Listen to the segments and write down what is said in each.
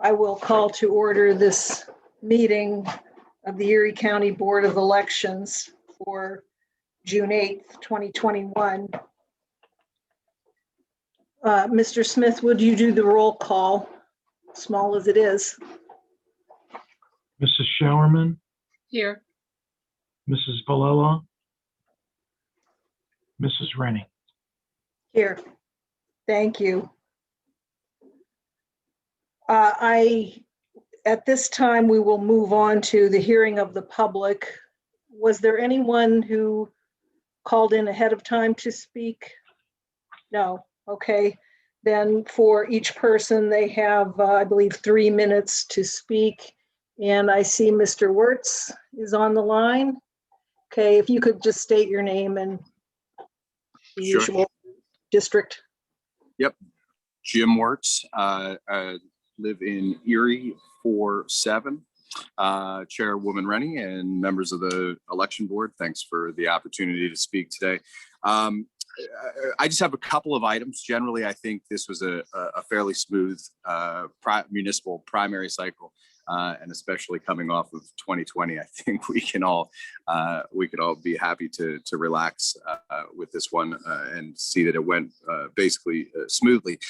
I will call to order this meeting of the Erie County Board of Elections for June 8th, 2021. Mr. Smith, would you do the roll call, small as it is? Mrs. Showerman, Here. Mrs. Valella, Mrs. Rennie. Here. Thank you. At this time, we will move on to the hearing of the public. Was there anyone who called in ahead of time to speak? No. Okay. Then for each person, they have, I believe, 3 minutes to speak. And I see Mr. Wertz is on the line. Okay, if you could just state your name and the Sure. usual district. Yep. Jim Wertz. I live in Erie 4-7. Chairwoman Rennie and members of the election board, thanks for the opportunity to speak today. I just have a couple of items. Generally, I think this was a fairly smooth municipal primary cycle, and especially coming off of 2020, I think we can all be happy to relax with this one and see that it went basically smoothly.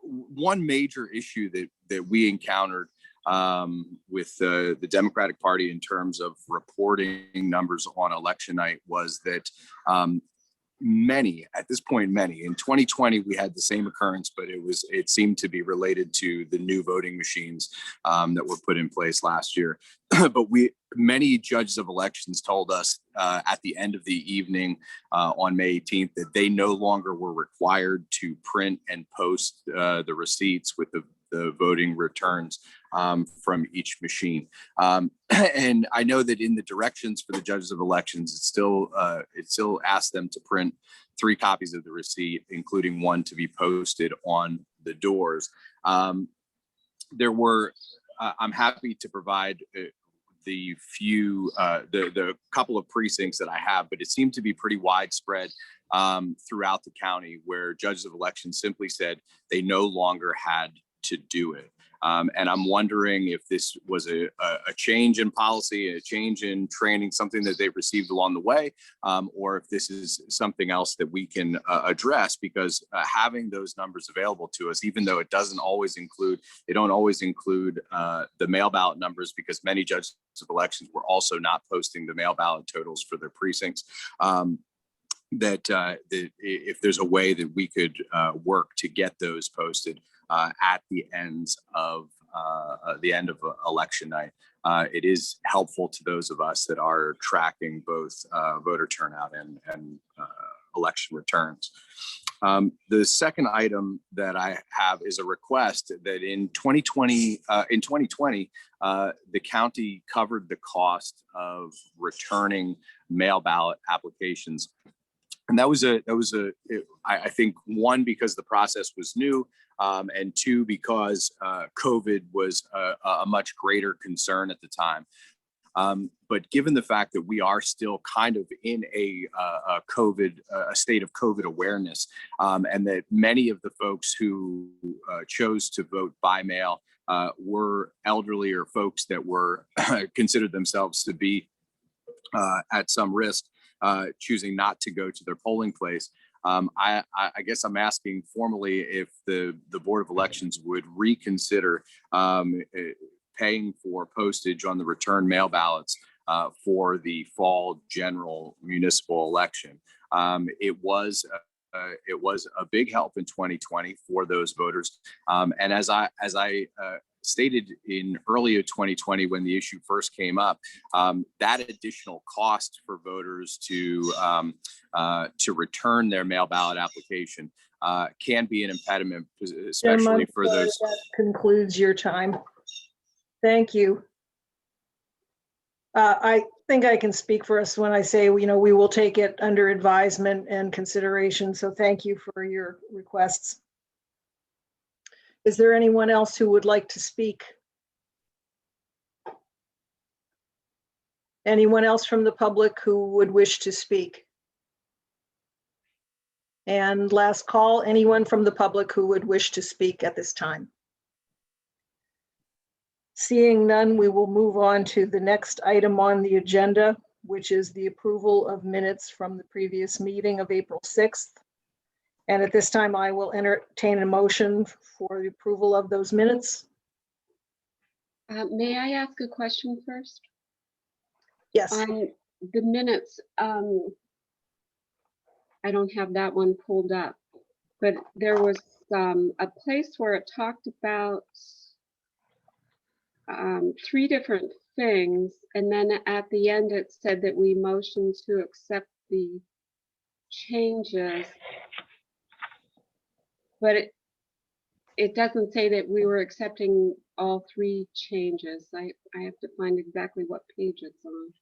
One major issue that we encountered with the Democratic Party in terms of reporting numbers on election night was that many in 2020 we had the same occurrence, but it seemed to be related to the new voting machines that were put in place last year. But many judges of elections told us at the end of the evening on May 18th that they no longer were required to print and post the receipts with the voting returns from each machine. And I know that in the directions for the judges of elections, it still asks them to print 3 copies of the receipt, including one to be posted on the doors. I'm happy to provide the couple of precincts that I have, but it seemed to be pretty widespread throughout the county, where judges of elections simply said they no longer had to do it. And I'm wondering if this was a change in policy, a change in training, something that they received along the way, or if this is something else that we can address, because having those numbers available to us, even though it don't always include the mail ballot numbers, because many judges of elections were also not posting the mail ballot totals for their precincts. That if there's a way that we could work to get those posted at the end of election night, it is helpful to those of us that are tracking both voter turnout and election returns. The second item that I have is a request that in 2020, the county covered the cost of returning mail ballot applications. And that was I think, one, because the process was new, and 2, because COVID was a much greater concern at the time. But given the fact that we are still kind of in a state of COVID awareness, and that many of the folks who chose to vote by mail were elderly or folks that were considered themselves to be at some risk, choosing not to go to their polling place. I guess I'm asking formally if the Board of Elections would reconsider paying for postage on the return mail ballots for the fall general municipal election. It was a big help in 2020 for those voters, and as I stated in early 2020 when the issue first came up, that additional cost for voters to return their mail ballot application can be an impediment, especially for those. That concludes your time. Thank you. I think I can speak for us when I say, we will take it under advisement and consideration. So thank you for your requests. Is there anyone else who would like to speak? Anyone else from the public who would wish to speak? And last call, anyone from the public who would wish to speak at this time? Seeing none, we will move on to the next item on the agenda, which is the approval of minutes from the previous meeting of April 6th. And at this time, I will entertain a motion for the approval of those minutes. May I ask a question first? Yes, On the minutes, I don't have that one pulled up, but there was a place where it talked about 3 different things, and then at the end it said that we motioned to accept the changes, but it doesn't say that we were accepting all 3 changes. I have to find exactly what page it's on.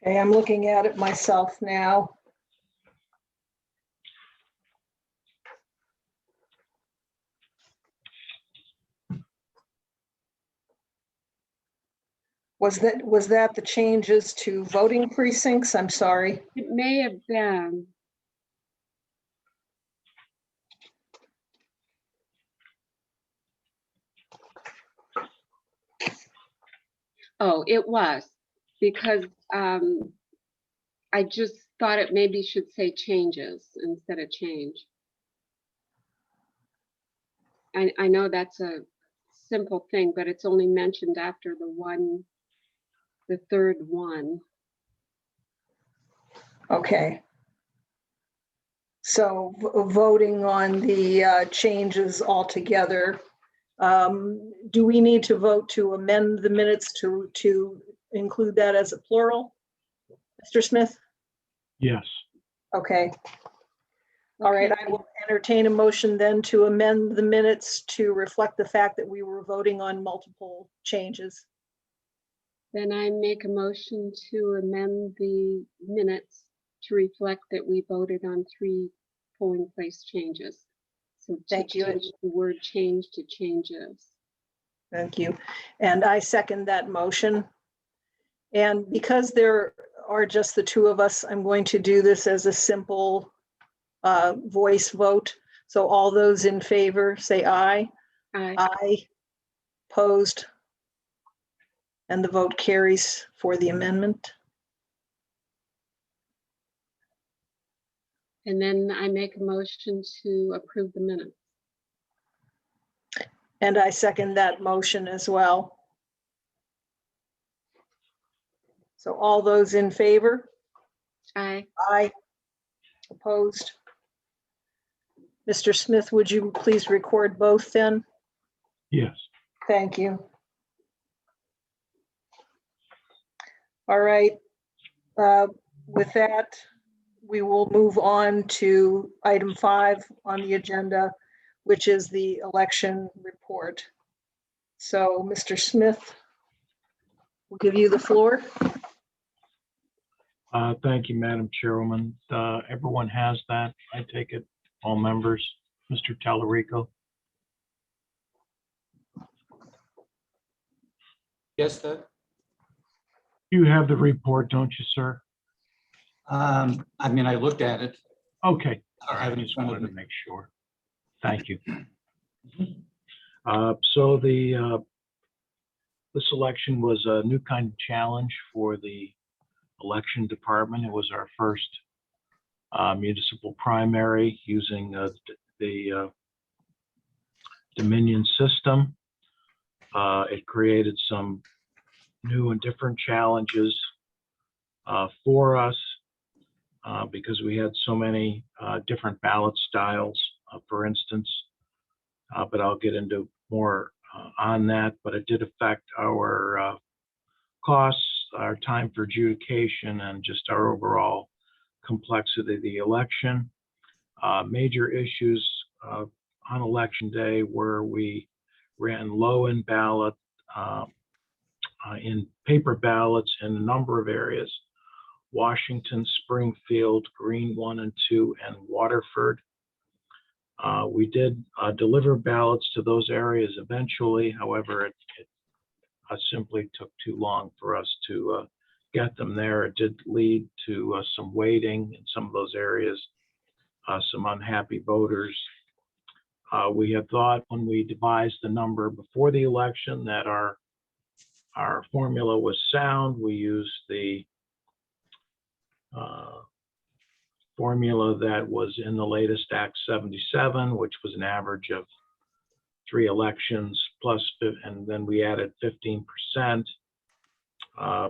okay, I'm looking at it myself now. Was that the changes to voting precincts? I'm sorry. It may have been. Oh, it was, because I just thought it maybe should say changes instead of change. I know that's a simple thing, but it's only mentioned after the third one. Okay. So voting on the changes altogether, do we need to vote to amend the minutes to include that as a plural? Mr. Smith? Yes. Okay. All right, Okay. I will entertain a motion then to amend the minutes to reflect the fact that we were voting on multiple changes. Then I make a motion to amend the minutes to reflect that we voted on 3 polling place changes. So to Thank you. change the word change to changes. Thank you. And I second that motion. And because there are just the 2 of us, I'm going to do this as a simple voice vote. So all those in favor, say aye. Aye. Aye. Opposed? And the vote carries for the amendment. And then I make a motion to approve the minutes. And I second that motion as well. So all those in favor? Aye. Aye. Opposed? Mr. Smith, would you please record both then? Yes. Thank you. All right. With that, we will move on to item 5 on the agenda, which is the election report. So, Mr. Smith, we'll give you the floor. Thank you, Madam Chairwoman. Everyone has that. I take it, all members. Mr. Tallarico. Yes, Doug? You have the report, don't you, sir? I mean, I looked at it. Okay. I All have right, it in just front of wanted me. to make sure. Thank you. So this election was a new kind of challenge for the election department. It was our first municipal primary using the Dominion system. It created some new and different challenges for us because we had so many different ballot styles, for instance, but I'll get into more on that. But it did affect our costs, our time for adjudication, and just our overall complexity of the election. Major issues on election day were we ran low in ballot, in paper ballots in a number of areas: Washington, Springfield, Greene 1 and 2, and Waterford. We did deliver ballots to those areas eventually. However, it simply took too long for us to get them there. It did lead to some waiting in some of those areas, some unhappy voters. We had thought when we devised the number before the election that our formula was sound. We used the formula that was in the latest Act 77, which was an average of 3 elections plus, and then we added 15%.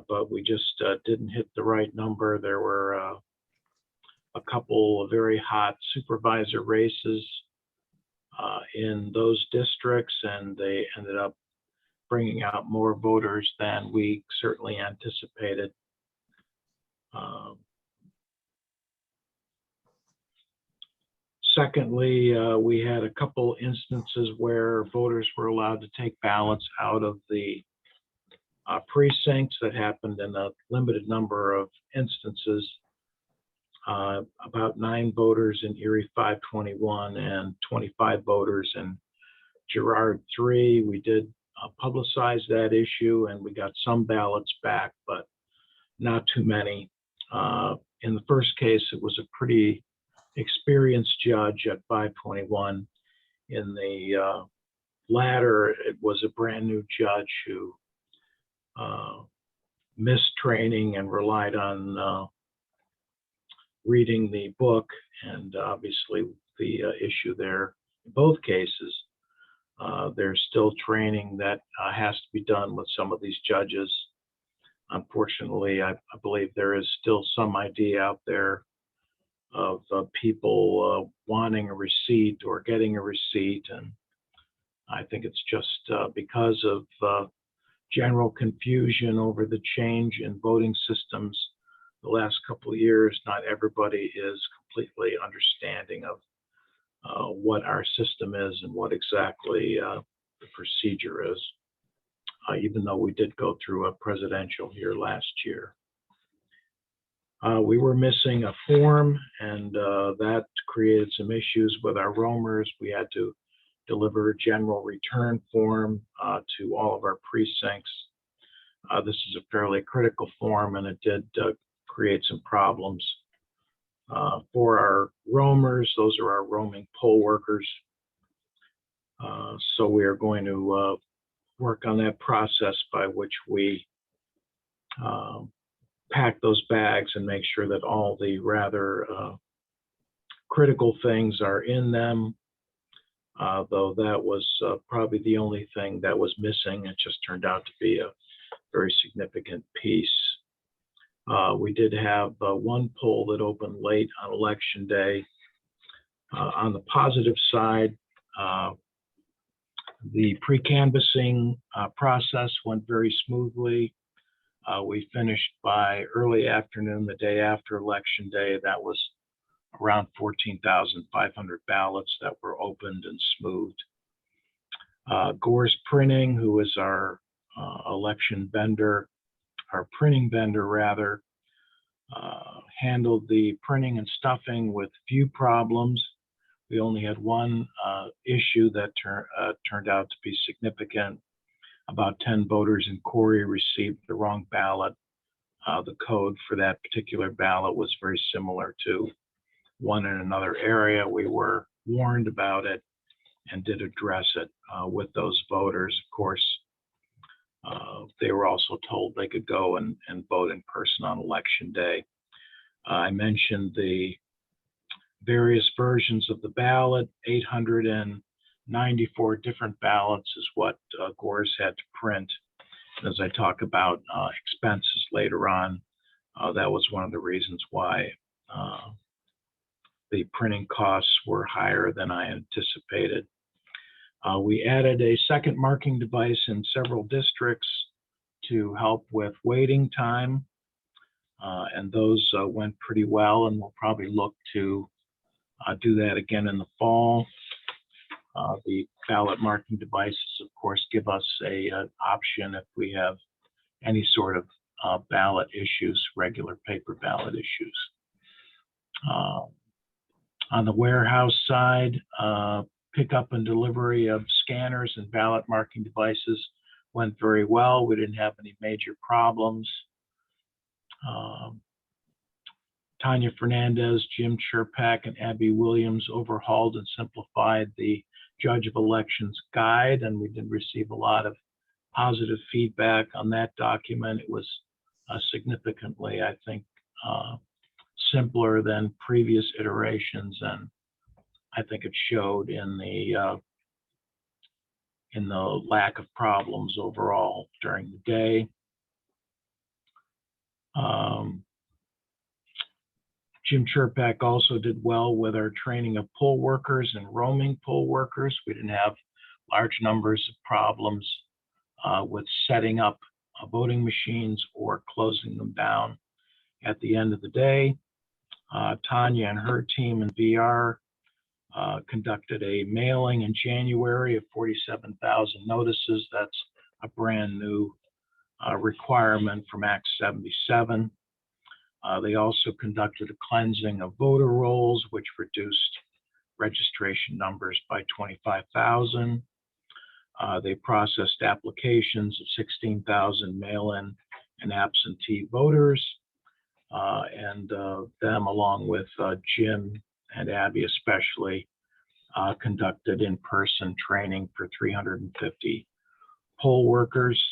But we just didn't hit the right number. There were a couple of very hot supervisor races in those districts, and they ended up bringing out more voters than we certainly anticipated. Secondly, we had a couple instances where voters were allowed to take ballots out of the precincts. That happened in a limited number of instances. About 9 voters in Erie 521 and 25 voters in Girard 3. We did publicize that issue, and we got some ballots back, but not too many. In the first case, it was a pretty experienced judge at 521. In the latter, it was a brand new judge who missed training and relied on reading the book, and obviously the issue there in both cases, there's still training that has to be done with some of these judges. Unfortunately, I believe there is still some idea out there of people wanting a receipt or getting a receipt, and I think it's just because of general confusion over the change in voting systems the last couple of years. Not everybody is completely understanding of what our system is and what exactly the procedure is, even though we did go through a presidential here last year. We were missing a form, and that created some issues with our roamers. We had to deliver a general return form to all of our precincts. This is a fairly critical form, and it did create some problems for our roamers. Those are our roaming poll workers. So we are going to work on that process by which we pack those bags and make sure that all the rather critical things are in them, though that was probably the only thing that was missing. It just turned out to be a very significant piece. We did have one poll that opened late on election day. On the positive side, the pre-canvassing process went very smoothly. We finished by early afternoon, the day after election day. That was around 14,500 ballots that were opened and smoothed. Gores Printing, who is our election vendor, our printing vendor rather, handled the printing and stuffing with few problems. We only had one issue that turned out to be significant. About 10 voters in Corey received the wrong ballot. The code for that particular ballot was very similar to one in another area. We were warned about it and did address it with those voters. Of course, they were also told they could go and vote in person on election day. I mentioned the various versions of the ballot. 894 different ballots is what Gores had to print. And as I talk about expenses later on, that was one of the reasons why the printing costs were higher than I anticipated. We added a second marking device in several districts to help with waiting time, and those went pretty well, and we'll probably look to do that again in the fall. The ballot marking devices, of course, give us an option if we have any sort of ballot issues, regular paper ballot issues. On the warehouse side, pickup and delivery of scanners and ballot marking devices went very well. We didn't have any major problems. Tanya Fernandez, Jim Cherpak, and Abby Williams overhauled and simplified the Judge of Elections guide, and we did receive a lot of positive feedback on that document. It was significantly, I think, simpler than previous iterations, and I think it showed in the lack of problems overall during the day. Jim Chirpak also did well with our training of poll workers and roaming poll workers. We didn't have large numbers of problems with setting up voting machines or closing them down at the end of the day. Tanya and her team in VR conducted a mailing in January of 47,000 notices. That's a brand new requirement from Act 77. They also conducted a cleansing of voter rolls, which reduced registration numbers by 25,000. They processed applications of 16,000 mail-in and absentee voters, and them, along with Jim and Abby especially, conducted in-person training for 350 poll workers.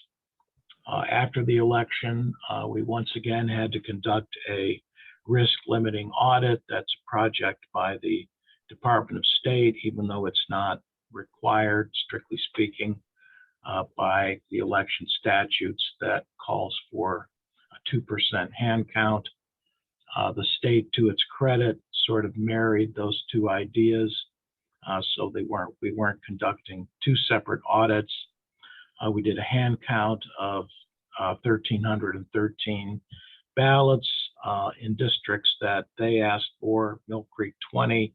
After the election, we once again had to conduct a risk limiting audit. That's a project by the Department of State, even though it's not required, strictly speaking, by the election statutes that calls for a 2% hand count. The state, to its credit, sort of married those two ideas. So we weren't conducting two separate audits. We did a hand count of 1,313 ballots in districts that they asked for: Mill Creek 20,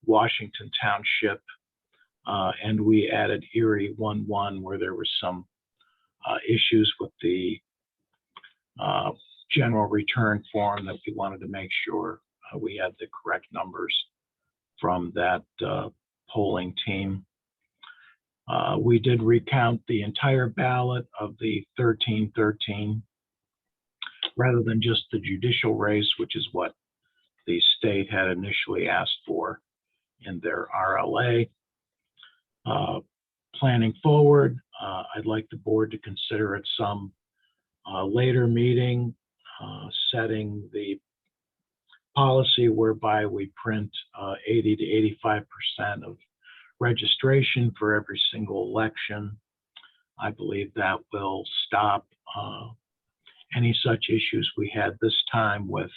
Washington Township, and we added Erie 1-1, where there were some issues with the general return form that we wanted to make sure we had the correct numbers from that polling team. We did recount the entire ballot of the 1313, rather than just the judicial race, which is what the state had initially asked for in their RLA. Planning forward, I'd like the board to consider at some later meeting setting the policy whereby we print 80 to 85% of registration for every single election. I believe that will stop any such issues we had this time with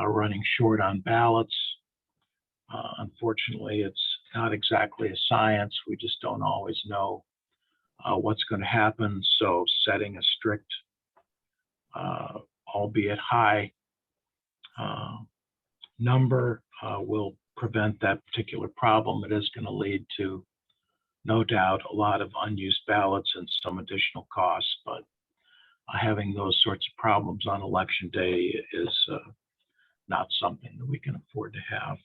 running short on ballots. Unfortunately, it's not exactly a science. We just don't always know what's going to happen. So setting a strict, albeit high, number will prevent that particular problem. It is going to lead to, no doubt, a lot of unused ballots and some additional costs, but having those sorts of problems on election day is not something that we can afford to have.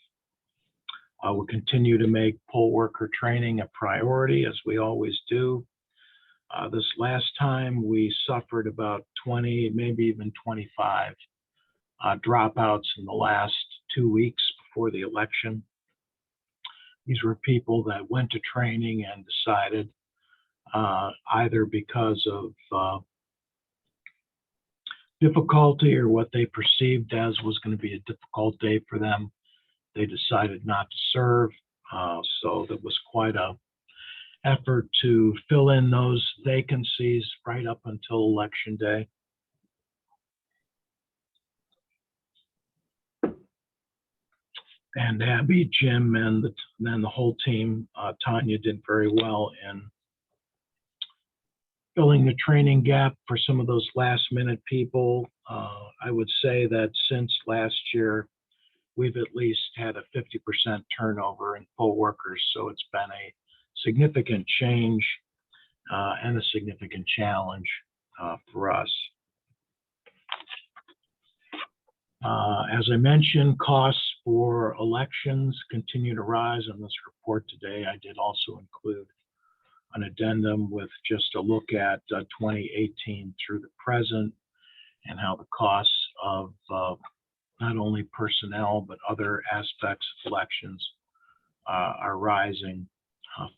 We'll continue to make poll worker training a priority, as we always do. This last time we suffered about 20, maybe even 25 dropouts in the last 2 weeks before the election. These were people that went to training and decided, either because of difficulty or what they perceived as was going to be a difficult day for them, they decided not to serve. So there was quite a effort to fill in those vacancies right up until election day. And Abby, Jim, and then the whole team, Tanya, did very well in filling the training gap for some of those last minute people. I would say that since last year, we've at least had a 50% turnover in poll workers. So it's been a significant change and a significant challenge for us. As I mentioned, costs for elections continue to rise. In this report today, I did also include an addendum with just a look at 2018 through the present and how the costs of not only personnel but other aspects of elections are rising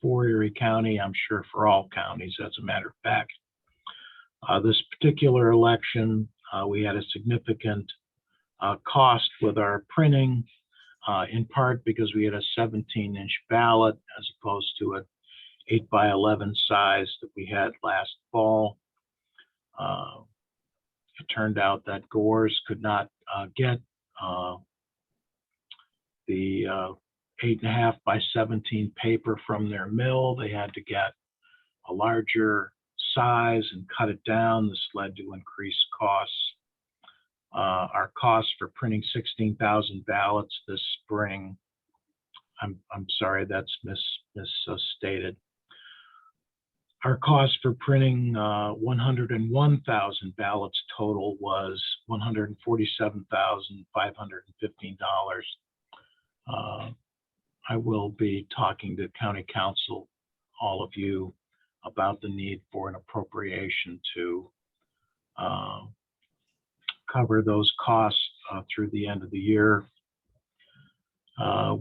for Erie County, I'm sure for all counties, as a matter of fact. This particular election, we had a significant cost with our printing, in part because we had a 17-inch ballot as opposed to an 8x11 size that we had last fall. It turned out that Gores could not get the 8.5 by 17 paper from their mill. They had to get a larger size and cut it down. This led to increased costs. Our cost for printing 16,000 ballots this spring, I'm sorry, that's misstated. Our cost for printing 101,000 ballots total was $147,515. I will be talking to County Council, all of you, about the need for an appropriation to cover those costs through the end of the year.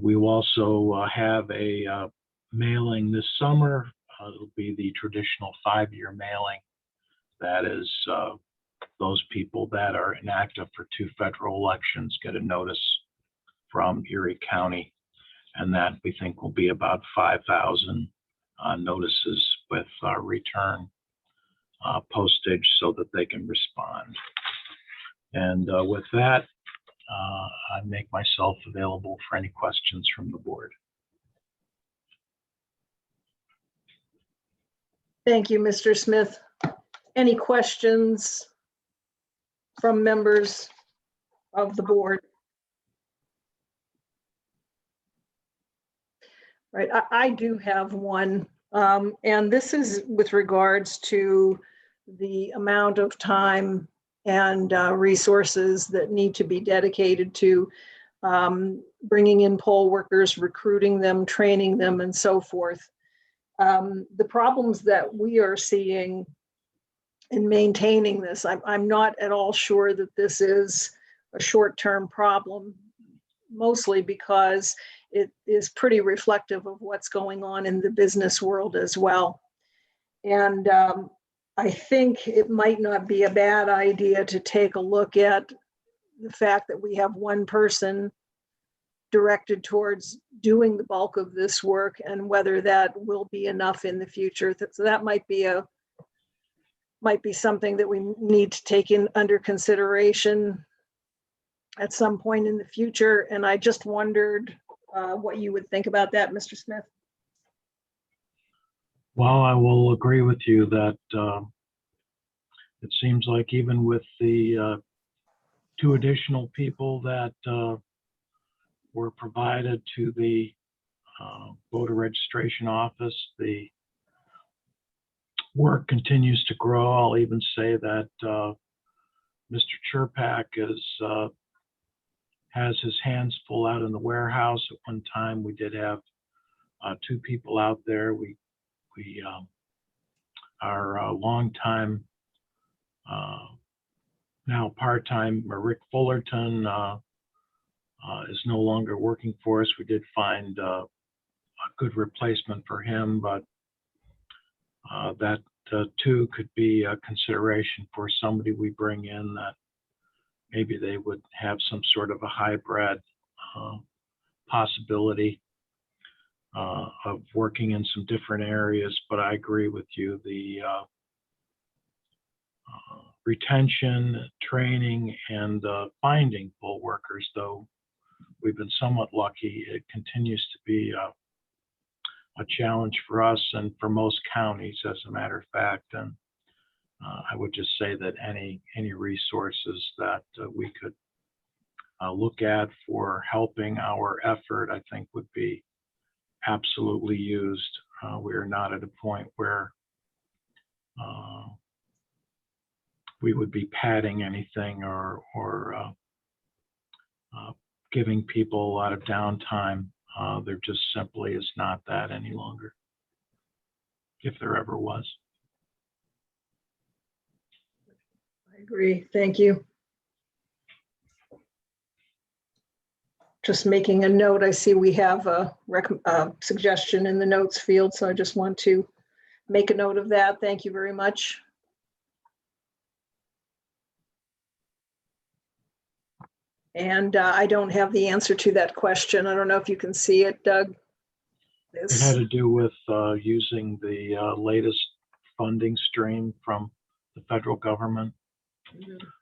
We will also have a mailing this summer. It'll be the traditional 5-year mailing. That is, those people that are inactive for 2 federal elections get a notice from Erie County, and that we think will be about 5,000 notices with return postage so that they can respond. And with that, I make myself available for any questions from the board. Thank you, Mr. Smith. Any questions from members of the board? Right, I do have one, and this is with regards to the amount of time and resources that need to be dedicated to bringing in poll workers, recruiting them, training them, and so forth. The problems that we are seeing in maintaining this, I'm not at all sure that this is a short-term problem, mostly because it is pretty reflective of what's going on in the business world as well. And I think it might not be a bad idea to take a look at the fact that we have one person directed towards doing the bulk of this work and whether that will be enough in the future. So that might be something that we need to take under consideration at some point in the future. And I just wondered what you would think about that, Mr. Smith. Well, I will agree with you that it seems like even with the 2 additional people that were provided to the voter registration office, the work continues to grow. I'll even say that Mr. Chirpak has his hands full out in the warehouse. At one time, we did have 2 people out there. Our longtime, now part-time, Rick Fullerton is no longer working for us. We did find a good replacement for him, but that too could be a consideration for somebody we bring in, that maybe they would have some sort of a hybrid possibility of working in some different areas. But I agree with you, the retention, training, and finding poll workers, though we've been somewhat lucky, it continues to be a challenge for us and for most counties, as a matter of fact. And I would just say that any resources that we could look at for helping our effort, I think would be absolutely used. We are not at a point where we would be padding anything or giving people a lot of downtime. There just simply is not that any longer, if there ever was. I agree. Thank you. just making a note. I see we have a suggestion in the notes field, so I just want to make a note of that. Thank you very much. And I don't have the answer to that question. I don't know if you can see it, Doug. It had to do with using the latest funding stream from the federal government.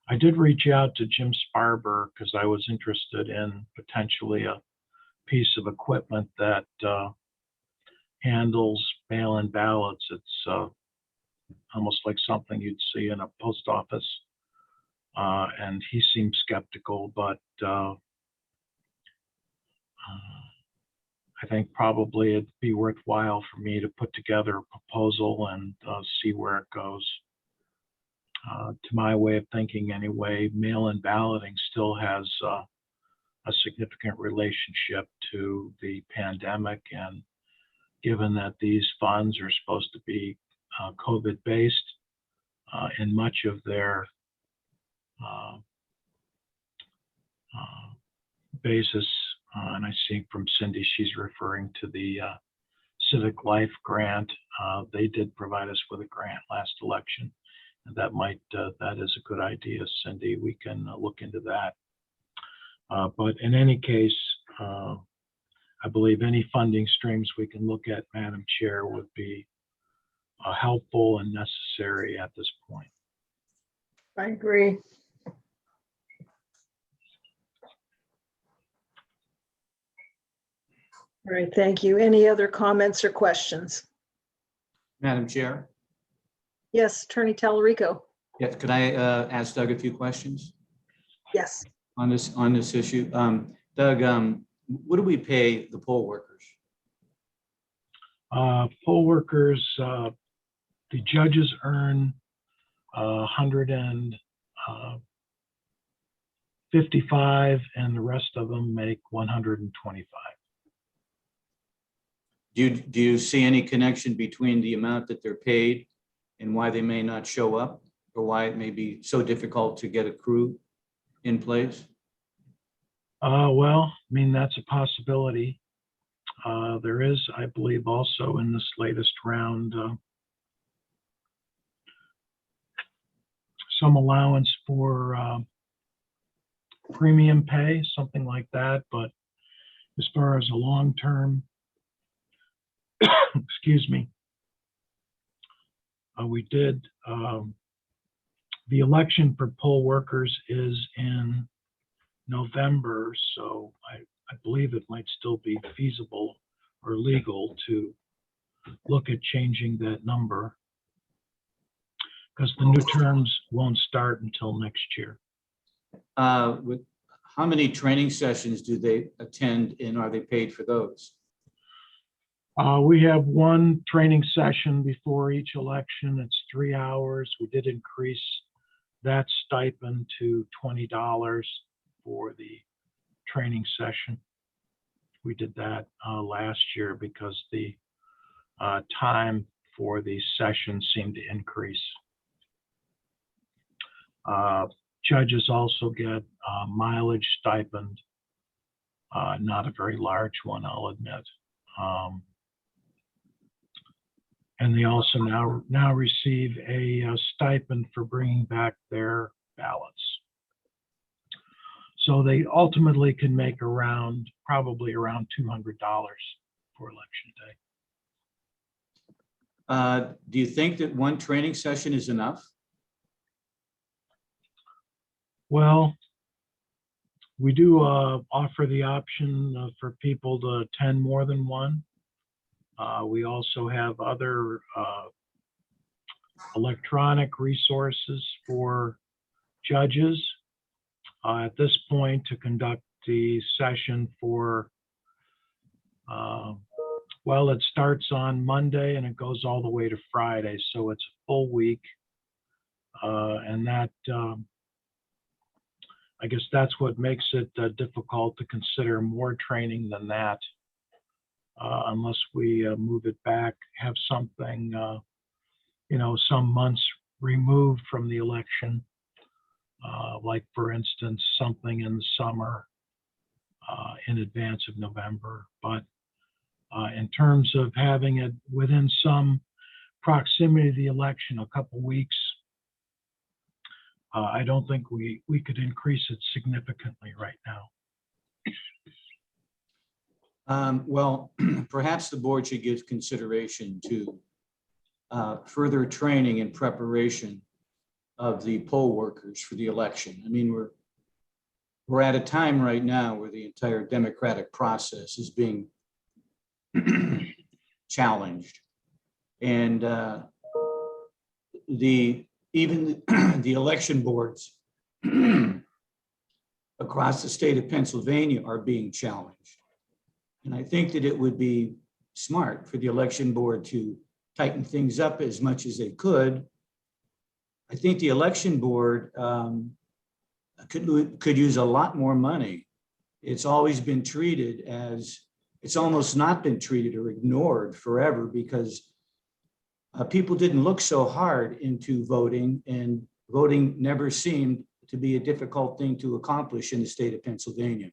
I did reach out to Jim Sparber because I was interested in potentially a piece of equipment that handles mail-in ballots. It's almost like something you'd see in a post office. And he seemed skeptical, but I think probably it'd be worthwhile for me to put together a proposal and see where it goes. To my way of thinking anyway, mail-in balloting still has a significant relationship to the pandemic, and given that these funds are supposed to be COVID-based in much of their basis, and I see from Cindy she's referring to the Civic Life grant. They did provide us with a grant last election, and that is a good idea, Cindy. We can look into that. But in any case, I believe any funding streams we can look at, Madam Chair, would be helpful and necessary at this point. I agree. All right, thank you. Any other comments or questions? Madam Chair, Yes, Attorney Talarico. yes, could I ask Doug a few questions Yes. on this issue? Doug, what do we pay the poll workers? Poll workers, the judges earn 155, and the rest of them make 125. Do you see any connection between the amount that they're paid and why they may not show up, or why it may be so difficult to get a crew in place? Well, I mean, that's a possibility. There is, I believe, also in this latest round, some allowance for premium pay, something like that. But as far as a long-term, excuse me, we did, the election for poll workers is in November, so I believe it might still be feasible or legal to look at changing that number, because the new terms won't start until next year. How many training sessions do they attend, and are they paid for those? We have one training session before each election. It's 3 hours. We did increase that stipend to $20 for the training session. We did that last year because the time for the session seemed to increase. Judges also get mileage stipend, not a very large one, I'll admit. And they also now receive a stipend for bringing back their ballots. So they ultimately can make probably around $200 for election day. Do you think that one training session is enough? Well, we do offer the option for people to attend more than one. We also have other electronic resources for judges at this point to conduct the session for, well, it starts on Monday and it goes all the way to Friday, so it's a full week. And that, I guess that's what makes it difficult to consider more training than that. Unless we move it back, have something, some months removed from the election, like for instance, something in the summer in advance of November. But in terms of having it within some proximity to the election, a couple weeks, I don't think we could increase it significantly right now. Well, perhaps the board should give consideration to further training and preparation of the poll workers for the election. I mean, we're at a time right now where the entire democratic process is being challenged. And even the election boards across the state of Pennsylvania are being challenged. And I think that it would be smart for the election board to tighten things up as much as they could. I think the election board could use a lot more money. It's always been treated as, it's almost not been treated or ignored forever because people didn't look so hard into voting, and voting never seemed to be a difficult thing to accomplish in the state of Pennsylvania.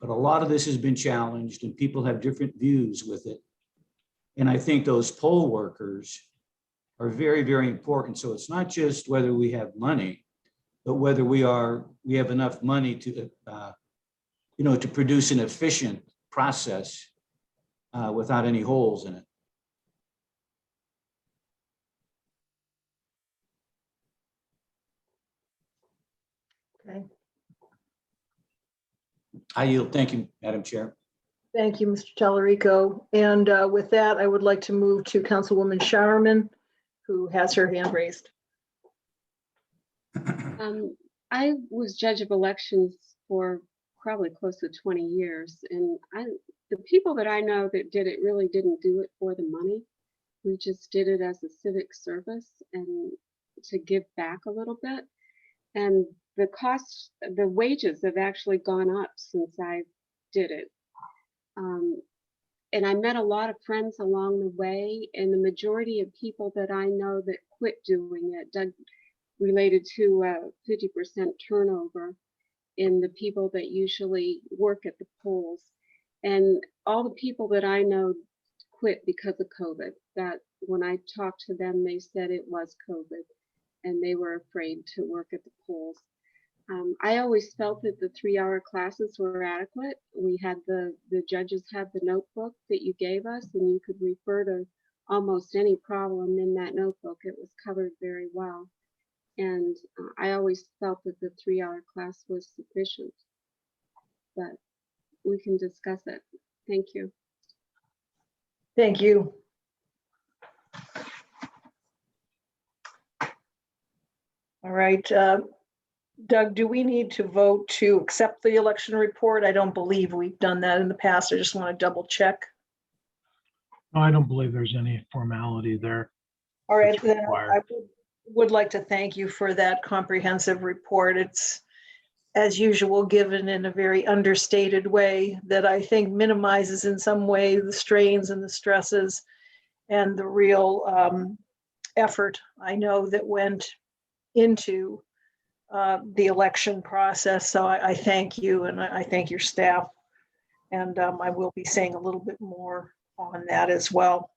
But a lot of this has been challenged and people have different views with it. And I think those poll workers are very, very important. So it's not just whether we have money, but whether we have enough money to, to produce an efficient process without any holes in it. Okay. I yield. Thank you, Madam Chair. Thank you, Mr. Tallarico. And with that, I would like to move to Councilwoman Showerman, who has her hand raised. I was judge of elections for probably close to 20 years. And the people that I know that did it really didn't do it for the money. We just did it as a civic service and to give back a little bit. And the cost, the wages have actually gone up since I did it. And I met a lot of friends along the way, and the majority of people that I know that quit doing it related to 50% turnover in the people that usually work at the polls. And all the people that I know quit because of COVID. That when I talked to them, they said it was COVID and they were afraid to work at the polls. I always felt that the 3-hour classes were adequate. We had the judges had the notebook that you gave us, and you could refer to almost any problem in that notebook. It was covered very well. And I always felt that the 3-hour class was sufficient, but we can discuss it. Thank you. Thank you. All right. Doug, do we need to vote to accept the election report? I don't believe we've done that in the past. I just want to double check. No, I don't believe there's any formality there. All right, It's then required. I would like to thank you for that comprehensive report. It's, as usual, given in a very understated way that I think minimizes in some way the strains and the stresses and the real effort I know that went into the election process. So I thank you, and I thank your staff. And I will be saying a little bit more on that as well.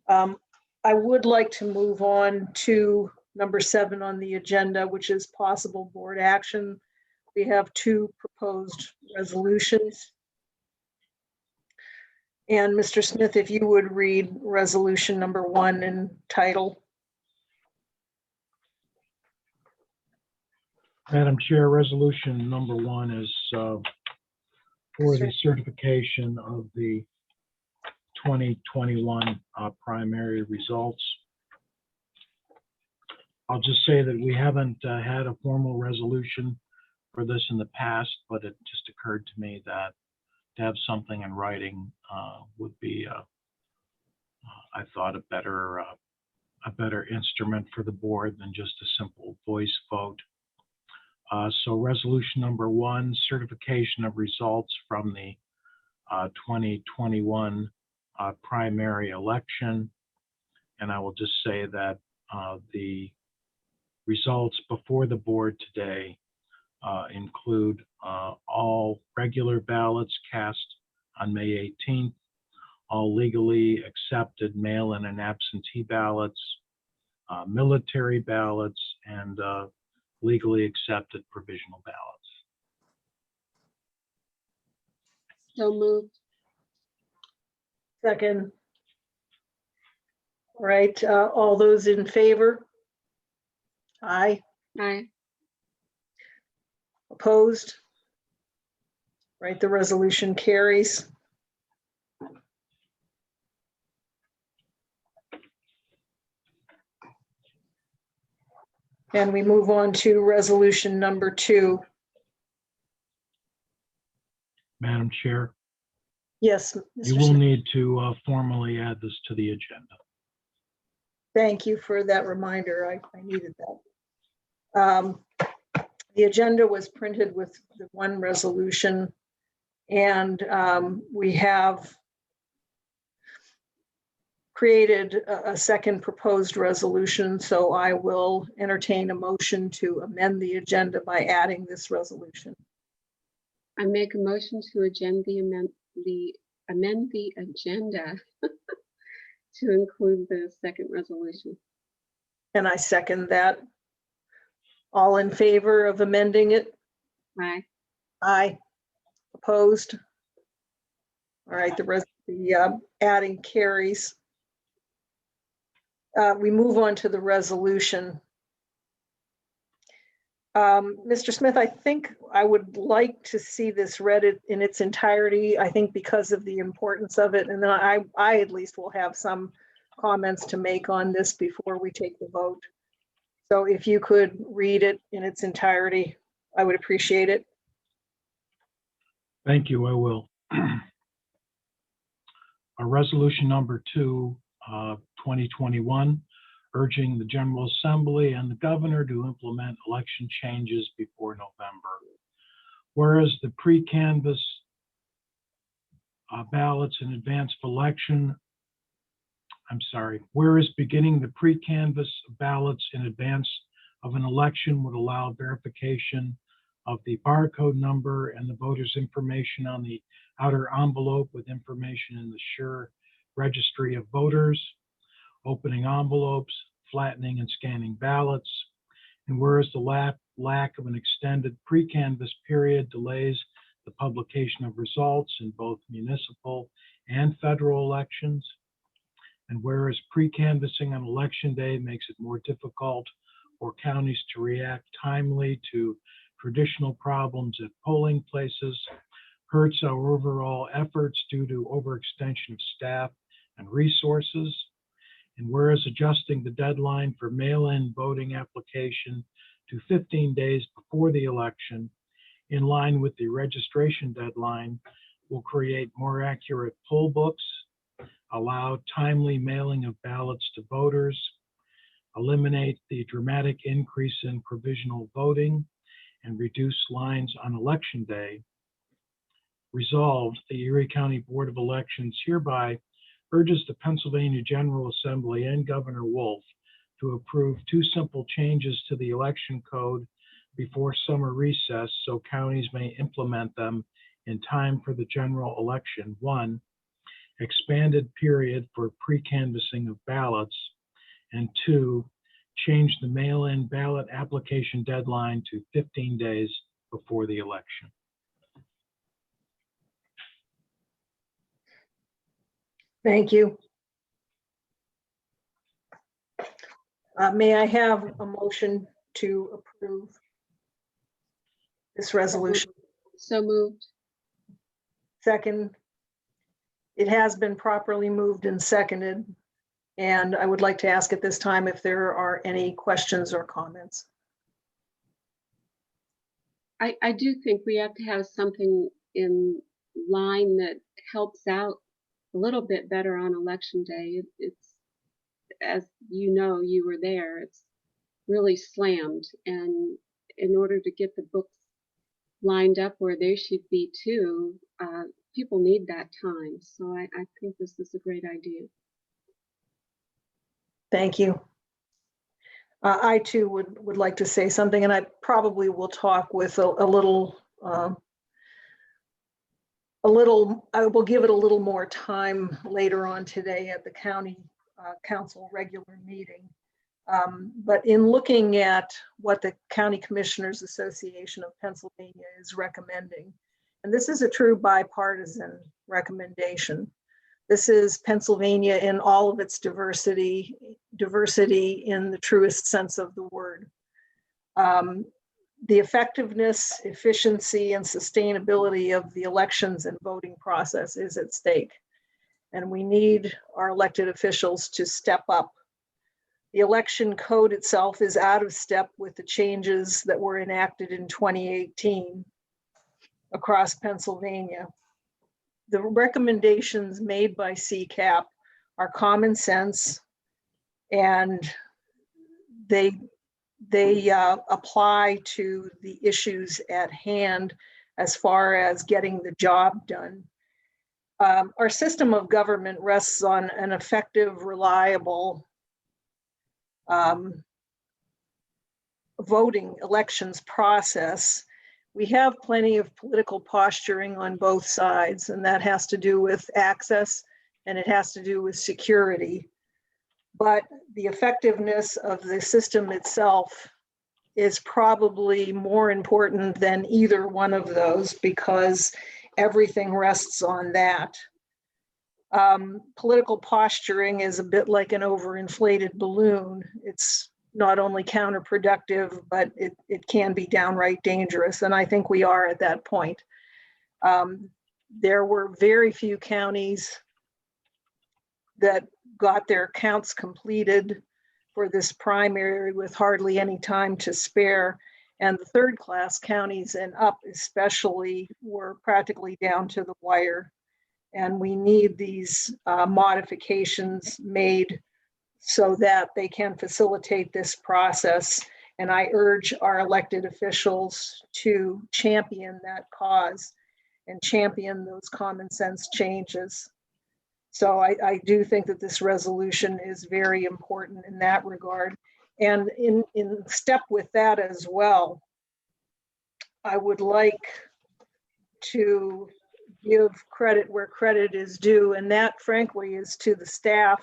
I would like to move on to number 7 on the agenda, which is possible board action. We have 2 proposed resolutions. And Mr. Smith, if you would read resolution number 1 in title. Madam Chair, resolution number 1 is for the certification of the 2021 primary results. I'll just say that we haven't had a formal resolution for this in the past, but it just occurred to me that to have something in writing would be, I thought, a better instrument for the board than just a simple voice vote. So resolution number 1, certification of results from the 2021 primary election. And I will just say that the results before the board today include all regular ballots cast on May 18th, all legally accepted mail-in and absentee ballots, military ballots, and legally accepted provisional ballots. So moved. Second. All right, all those in favor? Aye. Aye. Opposed? Right, the resolution carries. And we move on to resolution number 2. Madam Chair, Yes, you Mr. will Smith. need to formally add this to the agenda. Thank you for that reminder. I needed that. The agenda was printed with the one resolution, and we have created a second proposed resolution, so I will entertain a motion to amend the agenda by adding this resolution. I make a motion to amend the agenda to include the second resolution. And I second that. All in favor of amending it? Aye. Aye. Opposed? All right, the adding carries. We move on to the resolution. Mr. Smith, I think I would like to see this read in its entirety, I think because of the importance of it. And then I at least will have some comments to make on this before we take the vote. So if you could read it in its entirety, I would appreciate it. Thank you, I will. Resolution number 2, 2021, urging the General Assembly and the governor to implement election changes before November. Whereas the pre-canvass ballots in advance of election, whereas beginning the pre-canvass ballots in advance of an election would allow verification of the barcode number and the voter's information on the outer envelope with information in the sure registry of voters, opening envelopes, flattening and scanning ballots, and whereas the lack of an extended pre-canvass period delays the publication of results in both municipal and federal elections, and whereas pre-canvassing on election day makes it more difficult for counties to react timely to traditional problems at polling places, hurts our overall efforts due to overextension of staff and resources, and whereas adjusting the deadline for mail-in voting application to 15 days before the election, in line with the registration deadline, will create more accurate poll books, allow timely mailing of ballots to voters, eliminate the dramatic increase in provisional voting, and reduce lines on election day. Resolved, the Erie County Board of Elections hereby urges the Pennsylvania General Assembly and Governor Wolf to approve 2 simple changes to the election code before summer recess so counties may implement them in time for the general election. 1, expanded period for pre-canvassing of ballots, and 2, change the mail-in ballot application deadline to 15 days before the election. Thank you. May I have a motion to approve this resolution? So moved. Second. It has been properly moved and seconded, and I would like to ask at this time if there are any questions or comments. I do think we have to have something in line that helps out a little bit better on election day. It's, as you know, you were there, it's really slammed. And in order to get the books lined up where they should be too, people need that time. So I think this is a great idea. Thank you. I too would like to say something, and I probably will talk with a little, I will give it a little more time later on today at the county council regular meeting. But in looking at what the County Commissioners Association of Pennsylvania is recommending, and this is a true bipartisan recommendation. This is Pennsylvania in all of its diversity in the truest sense of the word. The effectiveness, efficiency, and sustainability of the elections and voting process is at stake. And we need our elected officials to step up. The election code itself is out of step with the changes that were enacted in 2018 across Pennsylvania. The recommendations made by CCAP are common sense, and they apply to the issues at hand as far as getting the job done. Our system of government rests on an effective, reliable voting elections process. We have plenty of political posturing on both sides, and that has to do with access and it has to do with security. But the effectiveness of the system itself is probably more important than either one of those, because everything rests on that. Political posturing is a bit like an overinflated balloon. It's not only counterproductive, but it can be downright dangerous. And I think we are at that point. There were very few counties that got their counts completed for this primary with hardly any time to spare. And the third class counties and up especially were practically down to the wire. And we need these modifications made so that they can facilitate this process. And I urge our elected officials to champion that cause and champion those common sense changes. So I do think that this resolution is very important in that regard. And in step with that as well, I would like to give credit where credit is due, and that frankly is to the staff,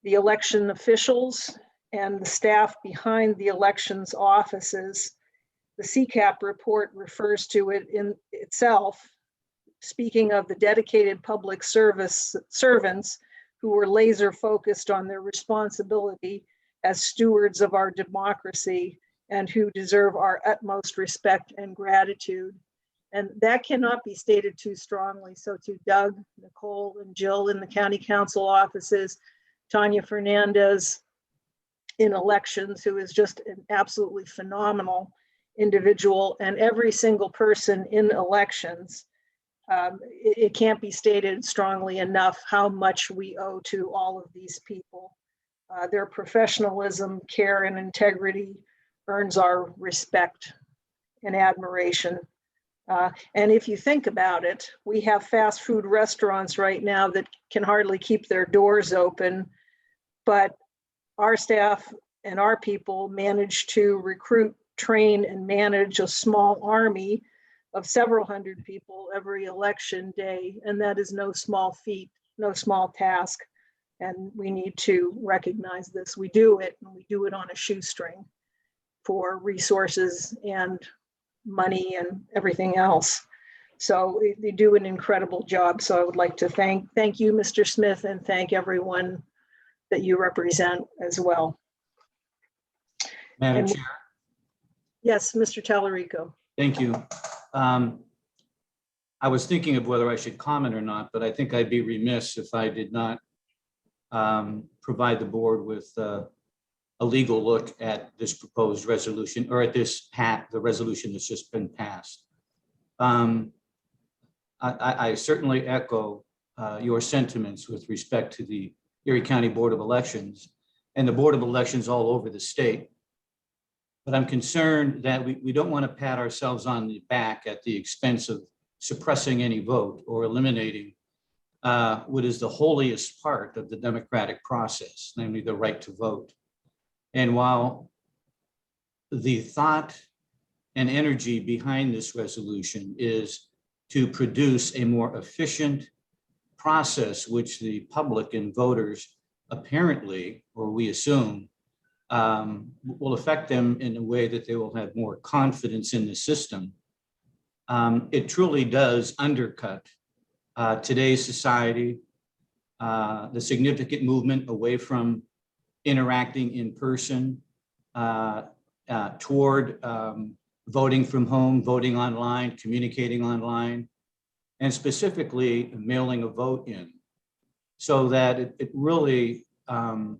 the election officials, and the staff behind the elections offices. The CCAP report refers to it in itself, speaking of the dedicated public service servants who were laser focused on their responsibility as stewards of our democracy and who deserve our utmost respect and gratitude. And that cannot be stated too strongly. So to Doug, Nicole, and Jill in the county council offices, Tanya Fernandez in elections, who is just an absolutely phenomenal individual, and every single person in elections, it can't be stated strongly enough how much we owe to all of these people. Their professionalism, care, and integrity earns our respect and admiration. And if you think about it, we have fast food restaurants right now that can hardly keep their doors open, but our staff and our people manage to recruit, train, and manage a small army of several hundred people every election day. And that is no small feat, no small task. And we need to recognize this. We do it, and we do it on a shoestring for resources and money and everything else. So they do an incredible job. So I would like to thank you, Mr. Smith, and thank everyone that you represent as well. Madam Chair. Yes, Mr. Tallarico. Thank you. I was thinking of whether I should comment or not, but I think I'd be remiss if I did not provide the board with a legal look at this proposed resolution, or at this the resolution that's just been passed. I certainly echo your sentiments with respect to the Erie County Board of Elections and the Board of Elections all over the state. But I'm concerned that we don't want to pat ourselves on the back at the expense of suppressing any vote or eliminating what is the holiest part of the democratic process, namely the right to vote. And while the thought and energy behind this resolution is to produce a more efficient process, which the public and voters apparently, or we assume, will affect them in a way that they will have more confidence in the system. It truly does undercut today's society, the significant movement away from interacting in person toward voting from home, voting online, communicating online, and specifically mailing a vote in. So that it really, in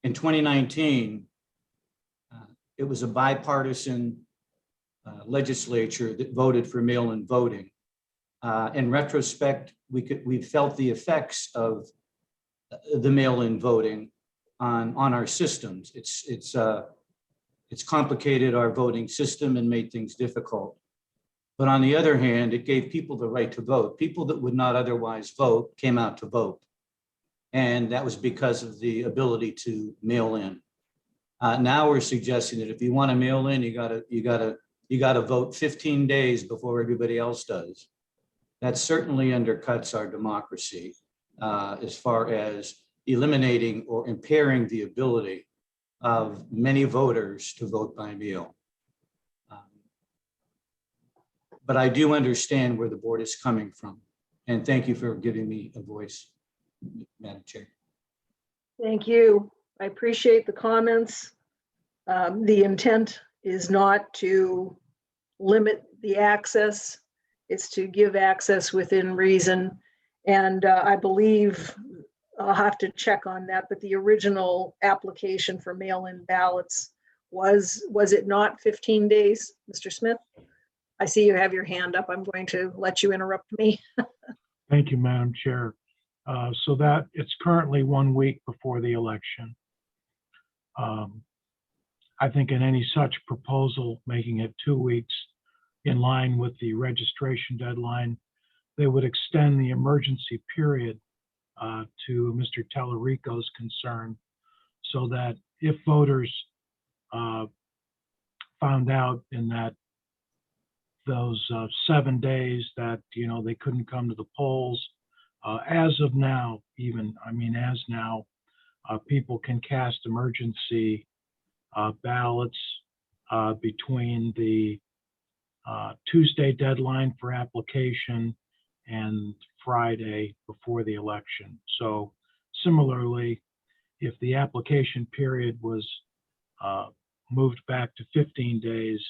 2019, it was a bipartisan legislature that voted for mail-in voting. In retrospect, we felt the effects of the mail-in voting on our systems. It's complicated our voting system and made things difficult. But on the other hand, it gave people the right to vote. People that would not otherwise vote came out to vote. And that was because of the ability to mail in. Now we're suggesting that if you want to mail in, you gotta vote 15 days before everybody else does. That certainly undercuts our democracy as far as eliminating or impairing the ability of many voters to vote by mail. But I do understand where the board is coming from. And thank you for giving me a voice, Madam Chair. Thank you. I appreciate the comments. The intent is not to limit the access. It's to give access within reason. And I believe, I'll have to check on that, but the original application for mail-in ballots was it not 15 days, Mr. Smith? I see you have your hand up. I'm going to let you interrupt me. Thank you, Madam Chair. So that it's currently 1 week before the election. I think in any such proposal, making it 2 weeks in line with the registration deadline, they would extend the emergency period to Mr. Tellerico's concern, so that if voters found out in those 7 days that they couldn't come to the polls, as of now, people can cast emergency ballots between the Tuesday deadline for application and Friday before the election. So similarly, if the application period was moved back to 15 days,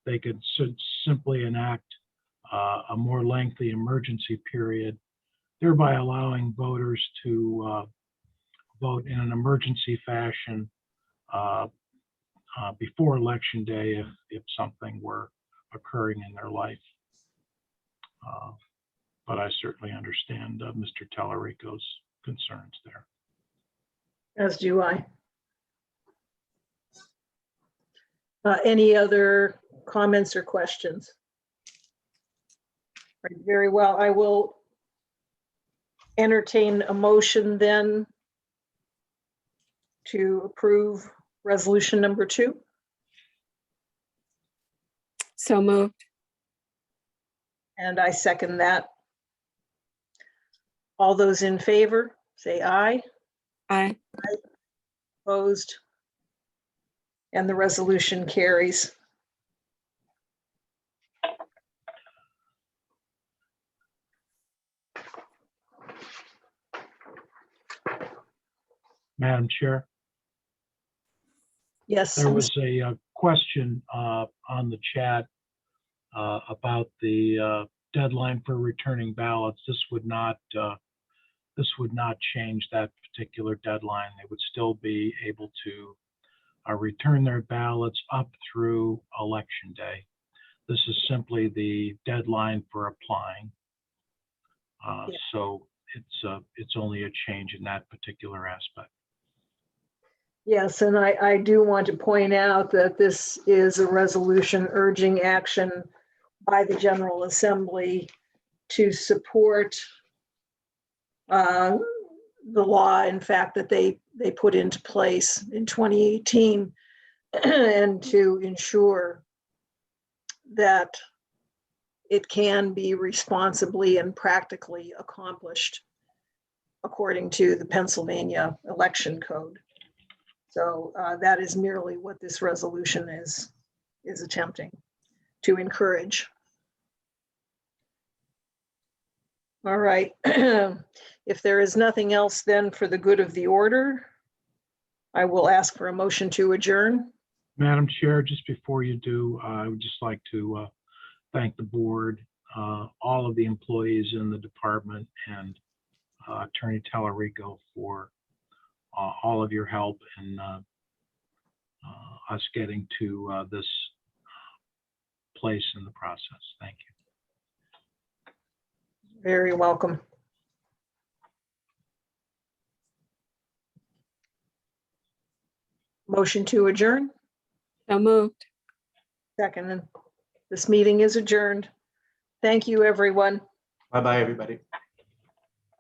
they could simply enact a more lengthy emergency period, thereby allowing voters to vote in an emergency fashion before Election Day if something were occurring in their life. But I certainly understand Mr. Tellerico's concerns there. As do I. Any other comments or questions? Right, very well. I will entertain a motion then to approve resolution number 2. So moved. And I second that. All those in favor, say aye. Aye. Opposed? And the resolution carries. Madam Chair, Yes. there was a question on the chat about the deadline for returning ballots. This would not change that particular deadline. They would still be able to return their ballots up through Election Day. This is simply the deadline for applying. So it's only a change in that particular aspect. Yes, and I do want to point out that this is a resolution urging action by the General Assembly to support the law, in fact, that they put into place in 2018, and to ensure that it can be responsibly and practically accomplished according to the Pennsylvania Election Code. So that is merely what this resolution is attempting to encourage. All right. If there is nothing else then for the good of the order, I will ask for a motion to adjourn. Madam Chair, just before you do, I would just like to thank the board, all of the employees in the department, and Attorney Tallarico for all of your help in us getting to this place in the process. Thank you. Very welcome. Motion to adjourn. So moved. Second. This meeting is adjourned. Thank you, everyone. Bye-bye, everybody.